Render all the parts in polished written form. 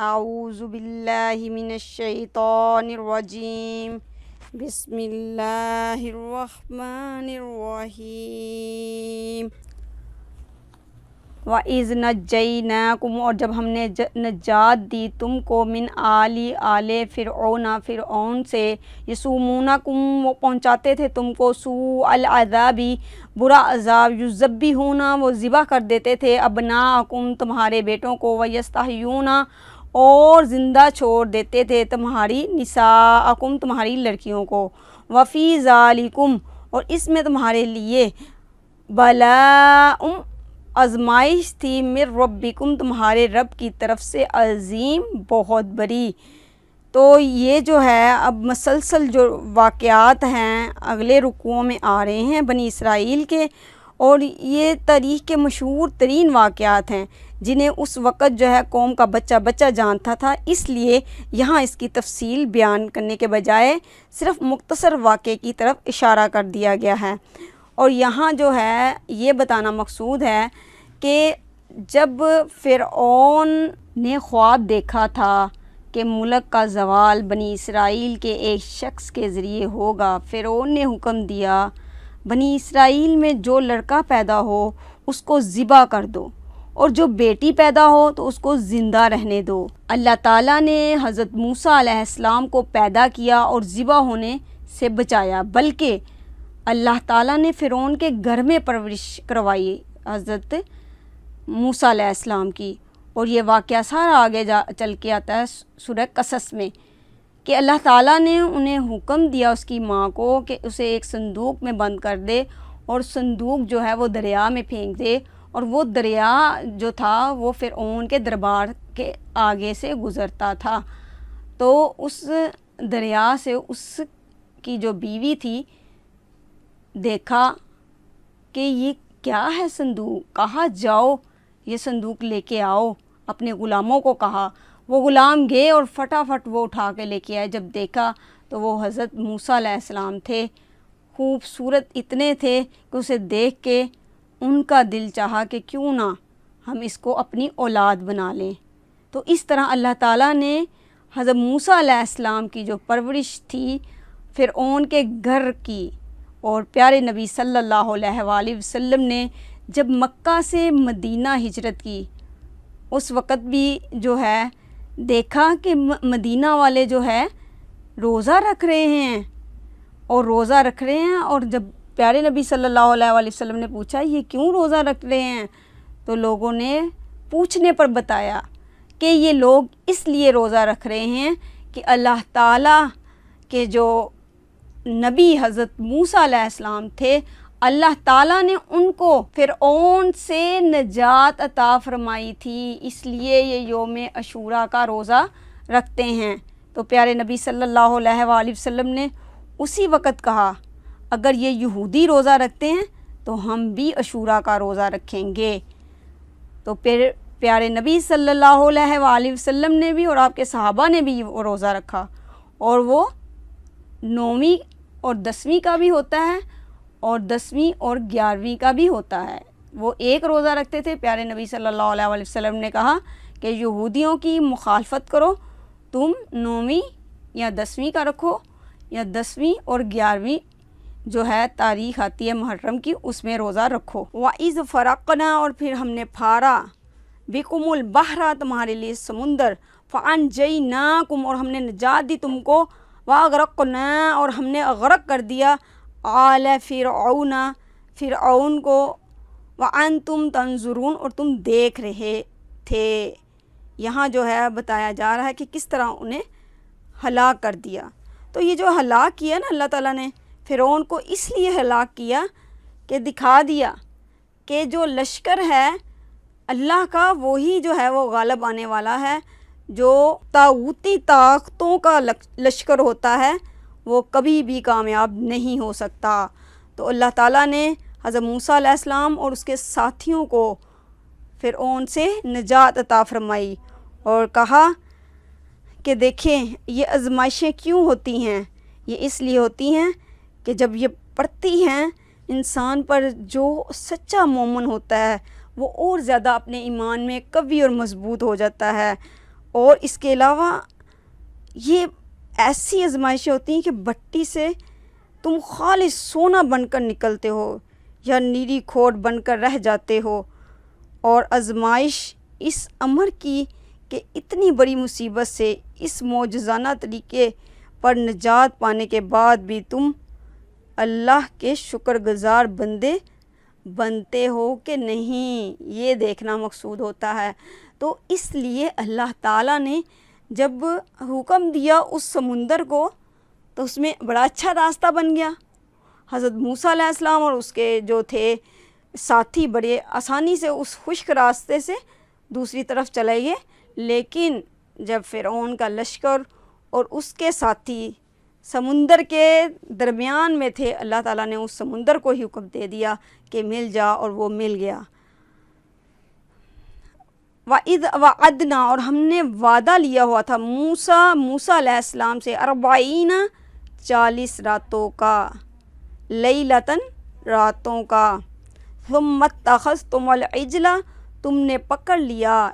اعوذ باللہ من الشیطان الرجیم بسم اللہ الرحمن الرحیم وَإِذْ نَجَّيْنَاكُمْ اور جب ہم نے نجات دی تم کو من آل فرعون فرعون سے یسومونکم وہ پہنچاتے تھے تم کو سوء العذابی برا عذاب یذبحون وہ ذبح کر دیتے تھے ابناءکم تمہارے بیٹوں کو ویستحیون اور زندہ چھوڑ دیتے تھے تمہاری نساءکم تمہاری لڑکیوں کو وفی ذالکم اور اس میں تمہارے لیے بلاء آزمائش تھی من ربکم تمہارے رب کی طرف سے عظیم بہت بڑی۔ تو یہ جو ہے اب مسلسل جو واقعات ہیں اگلے رکوعوں میں آ رہے ہیں بنی اسرائیل کے، اور یہ تاریخ کے مشہور ترین واقعات ہیں جنہیں اس وقت جو ہے قوم کا بچہ بچہ جانتا تھا، اس لیے یہاں اس کی تفصیل بیان کرنے کے بجائے صرف مختصر واقعے کی طرف اشارہ کر دیا گیا ہے۔ اور یہاں جو ہے یہ بتانا مقصود ہے کہ جب فرعون نے خواب دیکھا تھا کہ ملک کا زوال بنی اسرائیل کے ایک شخص کے ذریعے ہوگا، فرعون نے حکم دیا بنی اسرائیل میں جو لڑکا پیدا ہو اس کو ذبح کر دو اور جو بیٹی پیدا ہو تو اس کو زندہ رہنے دو۔ اللہ تعالیٰ نے حضرت موسیٰ علیہ السلام کو پیدا کیا اور ذبح ہونے سے بچایا، بلکہ اللہ تعالیٰ نے فرعون کے گھر میں پرورش کروائی حضرت موسیٰ علیہ السلام کی۔ اور یہ واقعہ سارا آگے چل کے آتا ہے سورہ قصص میں کہ اللہ تعالیٰ نے انہیں حکم دیا اس کی ماں کو کہ اسے ایک صندوق میں بند کر دے اور صندوق جو ہے وہ دریا میں پھینک دے، اور وہ دریا جو تھا وہ فرعون کے دربار کے آگے سے گزرتا تھا۔ تو اس دریا سے اس کی جو بیوی تھی دیکھا کہ یہ کیا ہے صندوق، کہا جاؤ یہ صندوق لے کے آؤ، اپنے غلاموں کو کہا۔ وہ غلام گئے اور فٹافٹ وہ اٹھا کے لے کے آئے۔ جب دیکھا تو وہ حضرت موسیٰ علیہ السلام تھے، خوبصورت اتنے تھے کہ اسے دیکھ کے ان کا دل چاہا کہ کیوں نہ ہم اس کو اپنی اولاد بنا لیں۔ تو اس طرح اللہ تعالیٰ نے حضرت موسیٰ علیہ السلام کی جو پرورش تھی فرعون کے گھر کی، اور پیارے نبی صلی اللہ علیہ وآلہ وسلم نے جب مکہ سے مدینہ ہجرت کی اس وقت بھی جو ہے دیکھا کہ مدینہ والے جو ہے روزہ رکھ رہے ہیں اور جب پیارے نبی صلی اللہ علیہ وآلہ وسلم نے پوچھا یہ کیوں روزہ رکھ رہے ہیں، تو لوگوں نے پوچھنے پر بتایا کہ یہ لوگ اس لیے روزہ رکھ رہے ہیں کہ اللہ تعالیٰ کے جو نبی حضرت موسیٰ علیہ السلام تھے، اللہ تعالیٰ نے ان کو فرعون سے نجات عطا فرمائی تھی، اس لیے یہ یوم عاشوراء کا روزہ رکھتے ہیں۔ تو پیارے نبی صلی اللہ علیہ وآلہ وسلم نے اسی وقت کہا اگر یہ یہودی روزہ رکھتے ہیں تو ہم بھی عاشوراء کا روزہ رکھیں گے۔ تو پھر پیارے نبی صلی اللہ علیہ وآلہ وسلم نے بھی اور آپ کے صحابہ نے بھی وہ روزہ رکھا، اور وہ 9ویں اور 10ویں کا بھی ہوتا ہے اور 10ویں اور 11ویں کا بھی ہوتا ہے۔ وہ ایک روزہ رکھتے تھے۔ پیارے نبی صلی اللہ علیہ وآلہ وسلم نے کہا کہ یہودیوں کی مخالفت کرو، تم 9ویں یا 10ویں کا رکھو، یا 10ویں اور 11ویں جو ہے تاریخ آتی ہے محرم کی اس میں روزہ رکھو۔ وَإِذْ فَرَقْنَا اور پھر ہم نے پھارا بِكُمُ الْبَحْرَ تمہارے لیے سمندر، فَأَنْجَيْنَاكُمْ اور ہم نے نجات دی تم کو، وَأَغْرَقْنَا اور ہم نے غرق کر دیا آل فرعون فرعون کو، وَأَنْتُمْ تَنْظُرُونَ اور تم دیکھ رہے تھے۔ یہاں جو ہے بتایا جا رہا ہے کہ کس طرح انہیں ہلاک کر دیا۔ تو یہ جو ہلاک کیا نا اللہ تعالیٰ نے فرعون کو اس لیے ہلاک کیا کہ دکھا دیا کہ جو لشکر ہے اللہ کا وہی جو ہے وہ غالب آنے والا ہے، جو طاغوتی طاقتوں کا لشکر ہوتا ہے وہ کبھی بھی کامیاب نہیں ہو سکتا۔ تو اللہ تعالیٰ نے حضرت موسیٰ علیہ السلام اور اس کے ساتھیوں کو فرعون سے نجات عطا فرمائی اور کہا کہ دیکھیں یہ آزمائشیں کیوں ہوتی ہیں، یہ اس لیے ہوتی ہیں کہ جب یہ پڑتی ہیں انسان پر، جو سچا مومن ہوتا ہے وہ اور زیادہ اپنے ایمان میں قوی اور مضبوط ہو جاتا ہے، اور اس کے علاوہ یہ ایسی آزمائشیں ہوتی ہیں کہ بھٹی سے تم خالص سونا بن کر نکلتے ہو یا نیری کھوٹ بن کر رہ جاتے ہو، اور آزمائش اس امر کی کہ اتنی بڑی مصیبت سے اس معجزانہ طریقے پر نجات پانے کے بعد بھی تم اللہ کے شکر گزار بندے بنتے ہو کہ نہیں، یہ دیکھنا مقصود ہوتا ہے۔ تو اس لیے اللہ تعالیٰ نے جب حکم دیا اس سمندر کو تو اس میں بڑا اچھا راستہ بن گیا۔ حضرت موسیٰ علیہ السلام اور اس کے جو تھے ساتھی بڑے آسانی سے اس خشک راستے سے دوسری طرف چلے گئے، لیکن جب فرعون کا لشکر اور اس کے ساتھی سمندر کے درمیان میں تھے، اللہ تعالیٰ نے اس سمندر کو ہی حکم دے دیا کہ مل جا، اور وہ مل گیا۔ وَإِذْ وَعَدْنَا، اور ہم نے وعدہ لیا ہوا تھا موسیٰ علیہ السلام سے 40 راتوں کا، لیلتاً راتوں کا، ثُمَّ اتَّخَذْتُمُ الْعِجْلَ، تم نے پکڑ لیا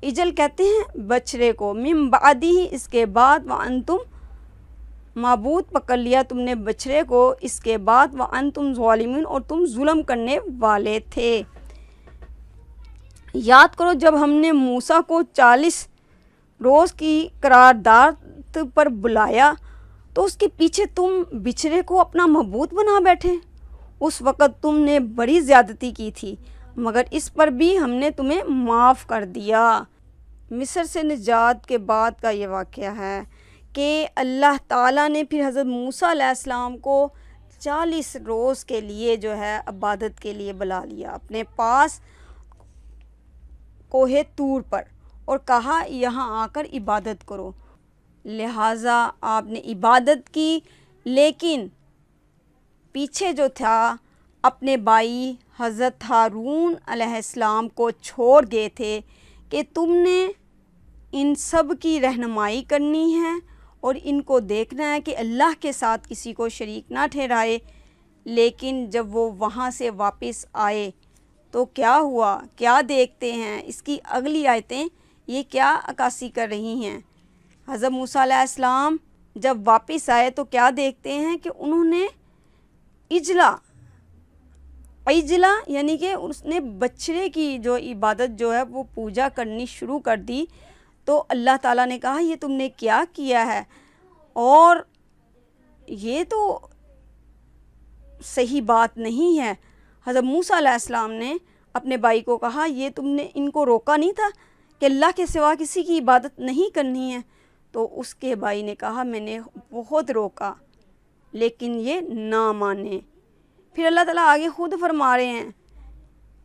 عجل کہتے ہیں بچڑے کو، من بعدہ اس کے بعد، وَأَنْتُمْ معبود پکڑ لیا تم نے بچڑے کو اس کے بعد، وَأَنْتُمْ ظَالِمُونَ اور تم ظلم کرنے والے تھے۔ یاد کرو جب ہم نے موسیٰ کو 40 روز کی قرارداد پر بلایا تو اس کے پیچھے تم بچڑے کو اپنا معبود بنا بیٹھے۔ اس وقت تم نے بڑی زیادتی کی تھی، مگر اس پر بھی ہم نے تمہیں معاف کر دیا۔ مصر سے نجات کے بعد کا یہ واقعہ ہے کہ اللہ تعالیٰ نے پھر حضرت موسیٰ علیہ السلام کو 40 روز کے لیے جو ہے عبادت کے لیے بلا لیا اپنے پاس کوہ طور پر، اور کہا یہاں آ کر عبادت کرو۔ لہٰذا آپ نے عبادت کی، لیکن پیچھے جو تھا اپنے بھائی حضرت ہارون علیہ السلام کو چھوڑ گئے تھے کہ تم نے ان سب کی رہنمائی کرنی ہے اور ان کو دیکھنا ہے کہ اللہ کے ساتھ کسی کو شریک نہ ٹھہرائے۔ لیکن جب وہ وہاں سے واپس آئے تو کیا ہوا، کیا دیکھتے ہیں؟ اس کی اگلی آیتیں یہ کیا عکاسی کر رہی ہیں؟ حضرت موسیٰ علیہ السلام جب واپس آئے تو کیا دیکھتے ہیں کہ انہوں نے عجلہ یعنی کہ اس نے بچڑے کی جو عبادت جو ہے وہ پوجا کرنی شروع کر دی۔ تو اللہ تعالیٰ نے کہا یہ تم نے کیا کیا ہے، اور یہ تو صحیح بات نہیں ہے۔ حضرت موسیٰ علیہ السلام نے اپنے بھائی کو کہا یہ تم نے ان کو روکا نہیں تھا کہ اللہ کے سوا کسی کی عبادت نہیں کرنی ہے؟ تو اس کے بھائی نے کہا میں نے بہت روکا لیکن یہ نہ مانے۔ پھر اللہ تعالیٰ آگے خود فرما رہے ہیں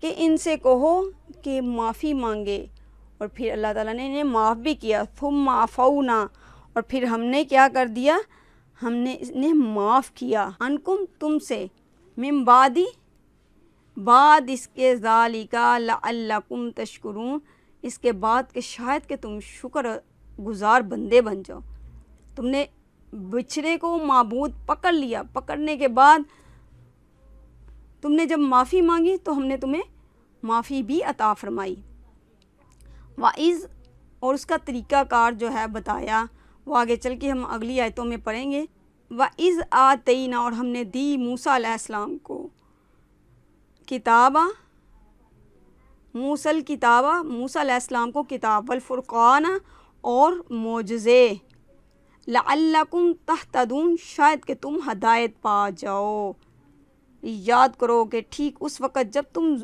کہ ان سے کہو کہ معافی مانگے، اور پھر اللہ تعالیٰ نے انہیں معاف بھی کیا۔ ثم عفونا، اور پھر ہم نے کیا کر دیا، ہم نے انہیں معاف کیا، عنکم تم سے، من بعد اس کے ذالک لعلکم تشکرون، اس کے بعد کہ شاید کہ تم شکر گزار بندے بن جاؤ۔ تم نے بچھڑے کو معبود پکڑ لیا، پکڑنے کے بعد تم نے جب معافی مانگی تو ہم نے تمہیں معافی بھی عطا فرمائی۔ وَإِذْ، اور اس کا طریقہ کار جو ہے بتایا، وہ آگے چل کے ہم اگلی آیتوں میں پڑھیں گے۔ وَإِذْ آتَيْنَا، اور ہم نے دی موسیٰ علیہ السلام کو کتابہ، موسیٰ علیہ السلام کو کتاب، والفرقان، اور معجزے، لعلکم تہتدون، شاید کہ تم ہدایت پا جاؤ۔ یاد کرو کہ ٹھیک اس وقت جب تم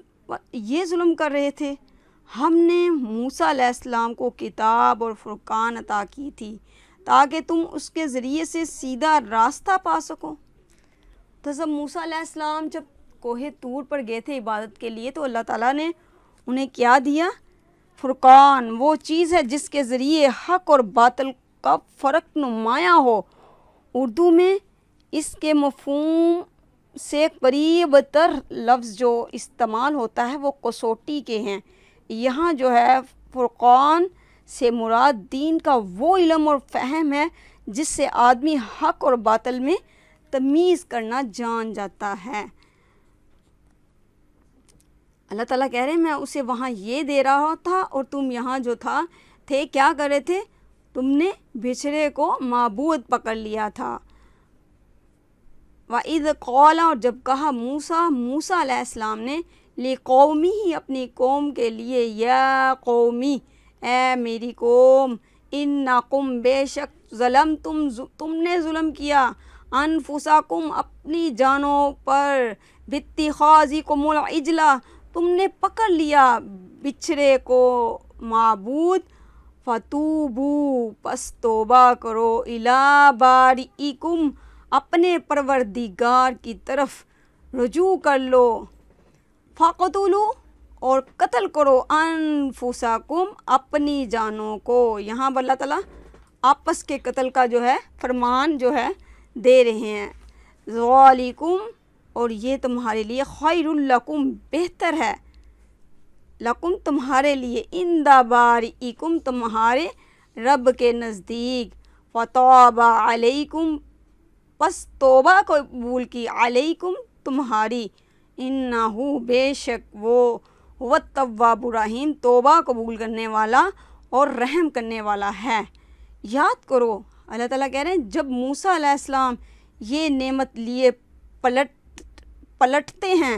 یہ ظلم کر رہے تھے ہم نے موسیٰ علیہ السلام کو کتاب اور فرقان عطا کی تھی تاکہ تم اس کے ذریعے سے سیدھا راستہ پا سکو۔ تو جب موسیٰ علیہ السلام جب کوہ طور پر گئے تھے عبادت کے لیے تو اللہ تعالیٰ نے انہیں کیا دیا؟ فرقان، وہ چیز ہے جس کے ذریعے حق اور باطل کا فرق نمایاں ہو۔ اردو میں اس کے مفہوم سے قریب تر لفظ جو استعمال ہوتا ہے وہ کسوٹی کے ہیں۔ یہاں جو ہے فرقان سے مراد دین کا وہ علم اور فہم ہے جس سے آدمی حق اور باطل میں تمیز کرنا جان جاتا ہے۔ اللہ تعالیٰ کہہ رہے ہیں میں اسے وہاں یہ دے رہا تھا اور تم یہاں جو تھے کیا کر رہے تھے؟ تم نے بچھڑے کو معبود پکڑ لیا تھا۔ وَإِذْ قَالَ، اور جب کہا موسیٰ علیہ السلام نے، لِقَوْمِهِ، اپنی قوم کے لیے، یا قومی، اے میری قوم، اِنَّکُمْ، بے شک، تم نے ظلم کیا، انفسکم، اپنی جانوں پر، باتخاذکم العجل، تم نے پکڑ لیا بچھڑے کو معبود، فتوبوا، پس توبہ کرو، الی بارئکم، اپنے پروردگار کی طرف رجوع کر لو، فقتلوا، اور قتل کرو، انفسکم، اپنی جانوں کو۔ یہاں پر اللہ تعالیٰ آپس کے قتل کا فرمان دے رہے ہیں، ذالکم، اور یہ تمہارے لیے، خیر لکم، بہتر ہے، لکم، تمہارے لیے، عند بارئکم، تمہارے رب کے نزدیک، فتاب علیکم، پس توبہ قبول کی، علیکم، تمہاری، انہو، بے شک وہ، هو التواب الرحیم، توبہ قبول کرنے والا اور رحم کرنے والا ہے۔ یاد کرو، اللہ تعالیٰ کہہ رہے ہیں جب موسیٰ علیہ السلام یہ نعمت لیے پلٹتے ہیں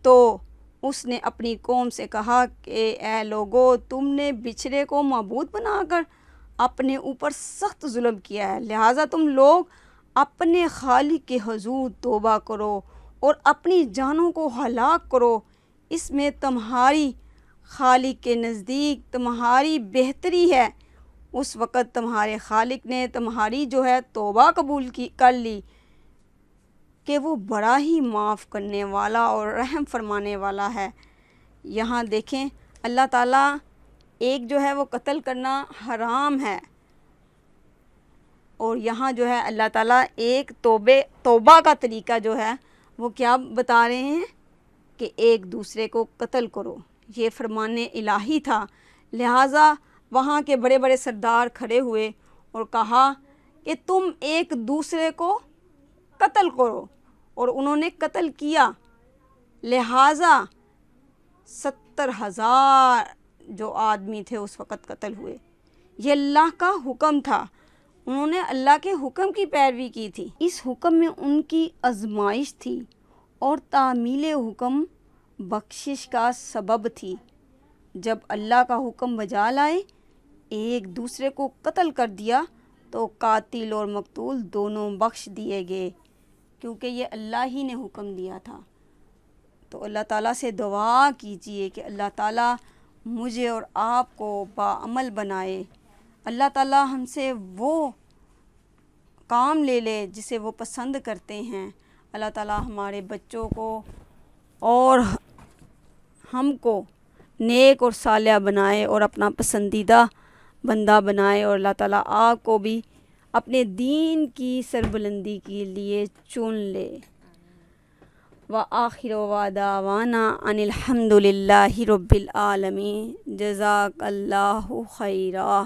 تو اس نے اپنی قوم سے کہا کہ اے لوگو، تم نے بچھڑے کو معبود بنا کر اپنے اوپر سخت ظلم کیا ہے، لہٰذا تم لوگ اپنے خالق کے حضور توبہ کرو اور اپنی جانوں کو ہلاک کرو، اس میں تمہاری خالق کے نزدیک تمہاری بہتری ہے۔ اس وقت تمہارے خالق نے تمہاری توبہ قبول کر لی کہ وہ بڑا ہی معاف کرنے والا اور رحم فرمانے والا ہے۔ یہاں دیکھیں اللہ تعالیٰ ایک وہ قتل کرنا حرام ہے، اور یہاں اللہ تعالیٰ ایک توبہ کا طریقہ وہ کیا بتا رہے ہیں کہ ایک دوسرے کو قتل کرو، یہ فرمان الہی تھا۔ لہٰذا وہاں کے بڑے بڑے سردار کھڑے ہوئے اور کہا کہ تم ایک دوسرے کو قتل کرو، اور انہوں نے قتل کیا، لہٰذا 70,000 آدمی تھے اس وقت قتل ہوئے۔ یہ اللہ کا حکم تھا، انہوں نے اللہ کے حکم کی پیروی کی تھی، اس حکم میں ان کی آزمائش تھی اور تعمیل حکم بخشش کا سبب تھی۔ جب اللہ کا حکم بجا لائے، ایک دوسرے کو قتل کر دیا تو قاتل اور مقتول دونوں بخش دیے گئے، کیونکہ یہ اللہ ہی نے حکم دیا تھا۔ تو اللہ تعالیٰ سے دعا کیجئے کہ اللہ تعالیٰ مجھے اور آپ کو باعمل بنائے، اللہ تعالیٰ ہم سے وہ کام لے لے جسے وہ پسند کرتے ہیں، اللہ تعالیٰ ہمارے بچوں کو اور ہم کو نیک اور صالح بنائے اور اپنا پسندیدہ بندہ بنائے، اور اللہ تعالیٰ آپ کو بھی اپنے دین کی سربلندی کے لیے چن لے۔ وآخر دعوانا ان الحمد للہ رب العالمین، جزاک اللہ خیرا۔